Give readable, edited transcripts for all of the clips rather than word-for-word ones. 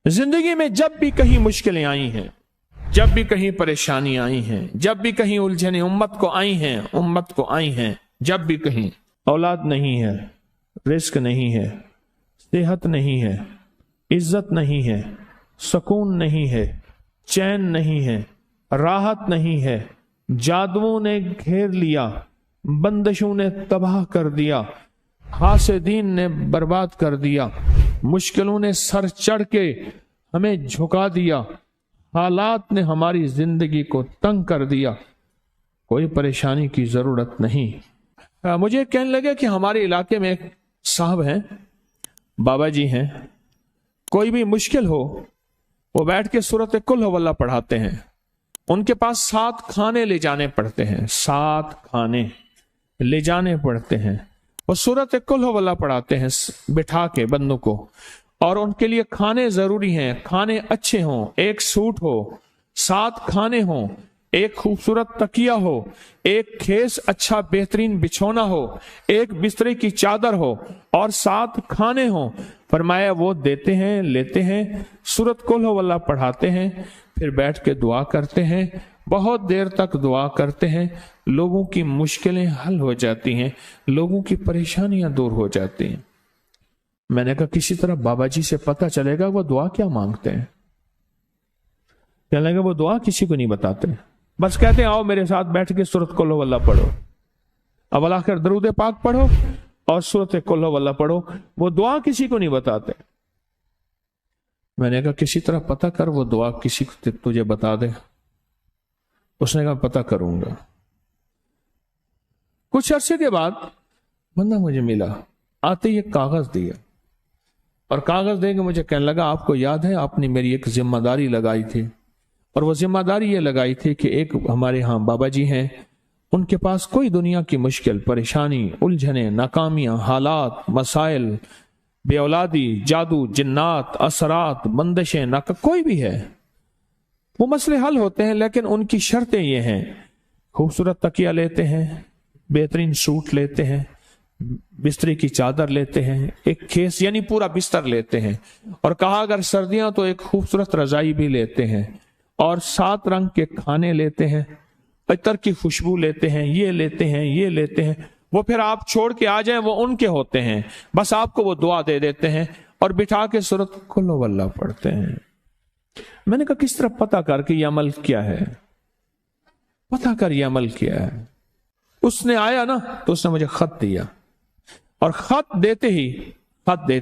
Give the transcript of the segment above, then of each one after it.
जिंदगी में जब भी कहीं मुश्किलें आई हैं, जब भी कहीं परेशानी आई हैं, जब भी कहीं उलझने उम्मत को आई हैं, जब भी कहीं औलाद नहीं है, रिस्क नहीं है, सेहत नहीं है, इज्जत नहीं है, सुकून नहीं है, चैन नहीं है, राहत नहीं है, जादुओं ने घेर लिया, बंदिशों ने तबाह कर दिया, हासिदीन ने बर्बाद कर दिया, मुश्किलों ने सर चढ़ के हमें झुका दिया, हालात ने हमारी जिंदगी को तंग कर दिया, कोई परेशानी की जरूरत नहीं। मुझे कहने लगे कि हमारे इलाके में एक साहब हैं, बाबा जी हैं, कोई भी मुश्किल हो वो बैठ के सूरत कुल हुवल्लाह पढ़ाते हैं। उनके पास 7 खाने ले जाने पड़ते हैं, 7 खाने ले जाने पड़ते हैं। वो सूरत कुल हुवल्लाह पढ़ाते हैं बिठा के बंदों को, और उनके लिए खाने जरूरी हैं, खाने अच्छे हों, एक सूट हो, 7 खाने हों, एक खूबसूरत तकिया हो, एक खेस अच्छा बेहतरीन बिछौना हो, एक बिस्तरे की चादर हो और 7 खाने हों। फरमाया वो देते हैं, लेते हैं, सूरत कुल हुवल्लाह पढ़ाते हैं, फिर बैठ के दुआ करते हैं, बहुत देर तक दुआ करते हैं, लोगों की मुश्किलें हल हो जाती हैं, लोगों की परेशानियां दूर हो जाती हैं। मैंने कहा किसी तरह बाबा जी से पता चलेगा वो दुआ क्या मांगते हैं। कहने लगे वो दुआ किसी को नहीं बताते, बस कहते हैं आओ मेरे साथ बैठ के सूरत कुल हुवल्लाह पढ़ो, अव्वल आखिर दरूद पाक पढ़ो और सूरत कुल हुवल्लाह पढ़ो, वो दुआ किसी को नहीं बताते। मैंने कहा किसी तरह पता कर वो दुआ किसी को तुझे बता दे। उसने कहा पता करूंगा। कुछ अरसे के बाद बंदा मुझे मिला, आते ही एक कागज दिया और कागज देके मुझे कहने लगा आपको याद है आपने मेरी एक जिम्मेदारी लगाई थी, और वो जिम्मेदारी ये लगाई थी कि एक हमारे यहाँ बाबा जी हैं, उनके पास कोई दुनिया की मुश्किल परेशानी उलझने नाकामियां हालात मसाइल बे औलादी जादू जिन्नात असरात बंदिशें नाका कोई भी है वो मसले हल होते हैं, लेकिन उनकी शर्तें ये हैं खूबसूरत तकिया लेते हैं, बेहतरीन सूट लेते हैं, बिस्तरे की चादर लेते हैं, एक खेस यानी पूरा बिस्तर लेते हैं, और कहा अगर सर्दियां तो एक खूबसूरत रजाई भी लेते हैं, और 7 रंग के खाने लेते हैं, अतर की खुशबू लेते हैं, ये लेते हैं, ये लेते हैं। वो फिर आप छोड़ के आ जाएं वो उनके होते हैं, बस आपको वो दुआ दे देते हैं और बिठा के सूरत कुल हुवल्लाह पढ़ते हैं। मैंने कहा किस तरह पता कर कि ये अमल क्या है, पता कर ये अमल क्या है। उसने आया ना तो उसने मुझे खत दिया, और खत देते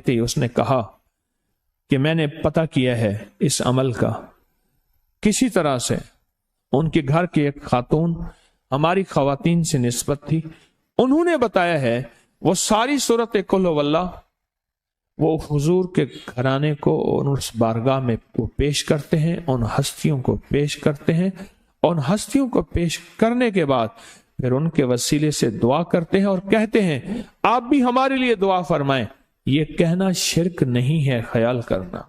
ही उसने कहा कि मैंने पता किया है इस अमल का, किसी तरह से उनके घर की एक खातून हमारी खवातीन से निस्बत थी, उन्होंने बताया है वो सारी सूरत कुल हुवल्लाह वो हुजूर के घराने को और उस बारगाह में वो पेश करते हैं, उन हस्तियों को पेश करते हैं, उन हस्तियों को पेश करने के बाद फिर उनके वसीले से दुआ करते हैं और कहते हैं आप भी हमारे लिए दुआ फरमाएं। ये कहना शिरक नहीं है, ख्याल करना।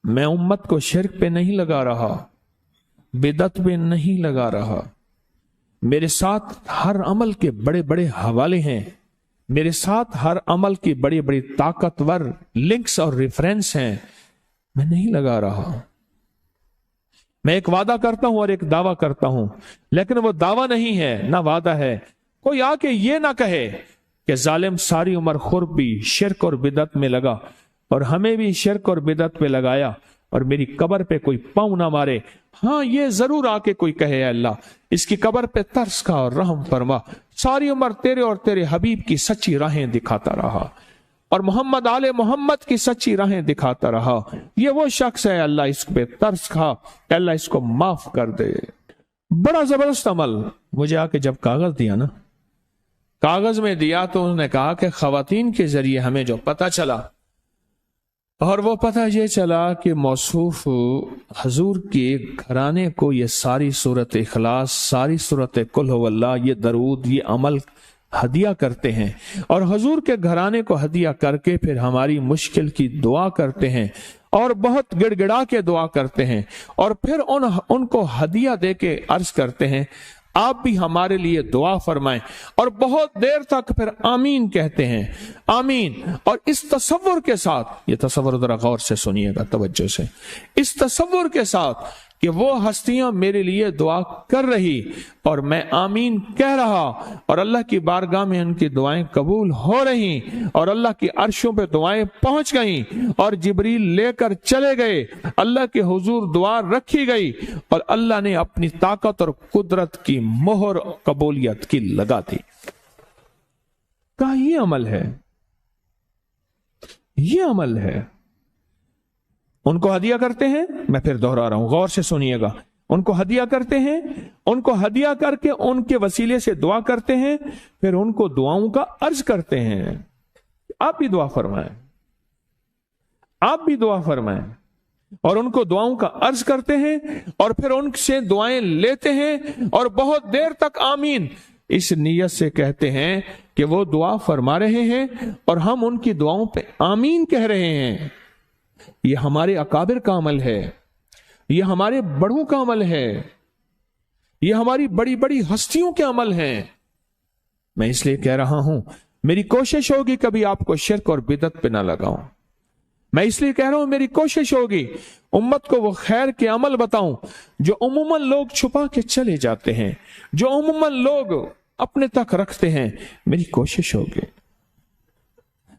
मैं उम्मत को शिरक पे नहीं लगा रहा, बिदअत पे नहीं लगा रहा। मेरे साथ हर अमल के बड़े बड़े हवाले हैं, मेरे साथ हर अमल की बड़ी बड़ी ताकतवर लिंक्स और रेफरेंस हैं। मैं नहीं लगा रहा। मैं एक वादा करता हूं और एक दावा करता हूं, लेकिन वो दावा नहीं है ना वादा है। कोई आके ये ना कहे कि जालिम सारी उम्र खुरबी शिरक और बिदअत में लगा और हमें भी शिरक और बिदअत पे लगाया और मेरी कब्र पे कोई पांव ना मारे। हाँ ये जरूर आके कोई कहे अल्लाह इसकी कब्र पे तरस खा और रहम फरमा, सारी उम्र तेरे और तेरे हबीब की सच्ची राहें दिखाता रहा और मोहम्मद आले मोहम्मद की सच्ची राहें दिखाता रहा। ये वो शख्स है, अल्लाह इस पे तरस खा, अल्लाह इसको माफ कर दे। बड़ा जबरदस्त अमल। मुझे आके जब कागज दिया ना, कागज में दिया तो उन्होंने कहा कि खवातीन के जरिए हमें जो पता चला, और वो पता ये चला कि मौसूफ हजूर के घराने को ये सारी सूरत इखलास, सारी सूरत कुल हुवल्लाह, ये दरूद, ये अमल हदिया करते हैं, और हजूर के घराने को हदिया करके फिर हमारी मुश्किल की दुआ करते हैं और बहुत गिड़गिड़ा के दुआ करते हैं, और फिर उनको हदिया दे के अर्ज करते हैं आप भी हमारे लिए दुआ फरमाएं। और बहुत देर तक फिर आमीन कहते हैं, आमीन। और इस तसव्वुर के साथ, ये तसव्वुर जरा गौर से सुनिएगा, तवज्जो से, इस तसव्वुर के साथ कि वो हस्तियां मेरे लिए दुआ कर रही और मैं आमीन कह रहा, और अल्लाह की बारगाह में उनकी दुआएं कबूल हो रही, और अल्लाह की अर्शों पे दुआएं पहुंच गई, और जिब्रील लेकर चले गए, अल्लाह के हुजूर दुआ रखी गई, और अल्लाह ने अपनी ताकत और कुदरत की मोहर कबूलियत की लगा दी। कहा ये अमल है, ये अमल है। उनको हदिया करते हैं, मैं फिर दोहरा रहा हूं, गौर से सुनिएगा, उनको हदिया करते हैं, उनको हदिया करके उनके वसीले से दुआ करते हैं, फिर उनको दुआओं का अर्ज करते हैं। आप भी दुआ फरमाएं, आप भी दुआ फरमाएं, और उनको दुआओं का अर्ज करते हैं, और फिर उनसे दुआएं लेते हैं, और बहुत देर तक आमीन इस नीयत से कहते हैं कि वो दुआ फरमा रहे हैं और हम उनकी दुआओं पे आमीन कह रहे हैं। ये हमारे अकाबिर का अमल है, ये हमारे बड़ों का अमल है, ये हमारी बड़ी बड़ी हस्तियों के अमल हैं। मैं इसलिए कह रहा हूं, मेरी कोशिश होगी कभी आपको शिर्क और बिदअत पे ना लगाऊं। मैं इसलिए कह रहा हूं, मेरी कोशिश होगी उम्मत को वो खैर के अमल बताऊं जो उम्मन लोग छुपा के चले जाते हैं, जो उम्मन लोग अपने तक रखते हैं। मेरी कोशिश होगी,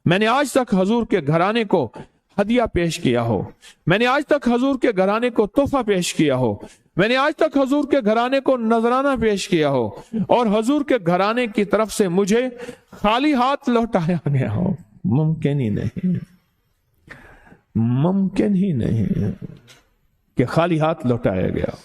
मैंने आज तक हजूर के घराने को हदिया पेश किया हो, मैंने आज तक हजूर के घराने को तोहफा पेश किया हो, मैंने आज तक हजूर के घराने को नजराना पेश किया हो, और हजूर के घराने की तरफ से मुझे खाली हाथ लौटाया गया हो। मुमकिन ही नहीं, मुमकिन ही नहीं कि खाली हाथ लौटाया गया।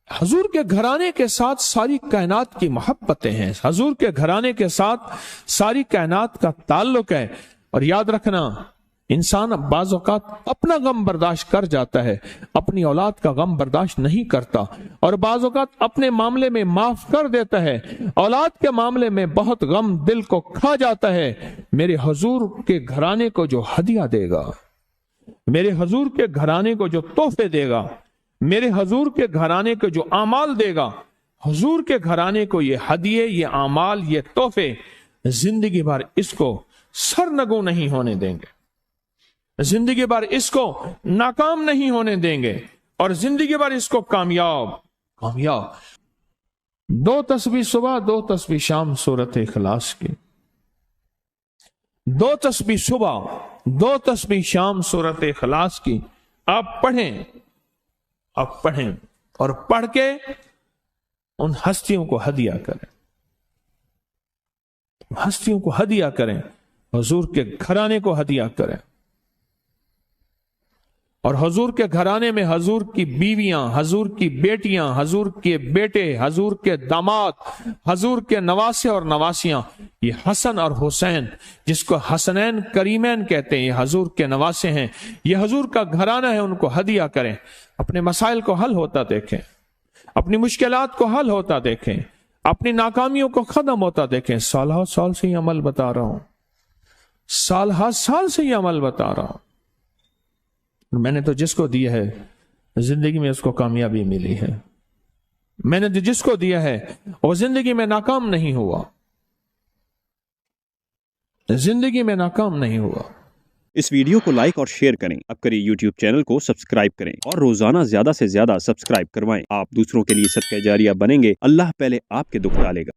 हजूर के घराने के साथ सारी कायनात की मोहब्बतें हैं, हजूर के घराने के साथ सारी कायनात का ताल्लुक है। और याद रखना, इंसान बाज़ औक़ात अपना गम बर्दाश्त कर जाता है, अपनी औलाद का गम बर्दाश्त नहीं करता, और बाज़ औक़ात अपने मामले में माफ कर देता है, औलाद के मामले में बहुत गम दिल को खा जाता है। मेरे हजूर के घराने को जो हदिया देगा, मेरे हजूर के घराने को जो तोहफे देगा, मेरे हजूर के घराने को जो आमाल देगा, हजूर के घराने को ये हदिये, ये आमाल, ये तोहफे जिंदगी भर इसको सरनगू नहीं होने देंगे, जिंदगी भर इसको नाकाम नहीं होने देंगे, और जिंदगी भर इसको कामयाब। 2 तस्बीह सुबह, 2 तस्बीह शाम सूरत इखलास की, 2 तस्बीह सुबह, 2 तस्बीह शाम सूरत इखलास की आप पढ़ें, आप पढ़ें, और पढ़ के उन हस्तियों को हदिया करें, हस्तियों को हदिया करें, हुजूर के घराने को हदिया करें। और हुजूर के घराने में हुजूर की बीवियां, हुजूर की बेटियां, हुजूर के बेटे, हुजूर के दामाद, हुजूर के नवासे और नवासियां, ये हसन और हुसैन, जिसको हसनैन करीमैन कहते हैं, ये हुजूर के नवासे हैं, ये हुजूर का घराना है, उनको हदिया करें। अपने मसाइल को हल होता देखें, अपनी मुश्किलात को हल होता देखें, अपनी नाकामियों को खत्म होता देखें। साल साल से ये अमल बता रहा हूं, साल से ये अमल बता रहा हूं। मैंने तो जिसको दिया है जिंदगी में उसको कामयाबी मिली है, मैंने तो जिसको दिया है वो जिंदगी में नाकाम नहीं हुआ, जिंदगी में नाकाम नहीं हुआ। इस वीडियो को लाइक और शेयर करें, अब करिए यूट्यूब चैनल को सब्सक्राइब करें, और रोजाना ज्यादा से ज्यादा सब्सक्राइब करवाएं। आप दूसरों के लिए सदका जारिया बनेंगे, अल्लाह पहले आपके दुख टालेगा।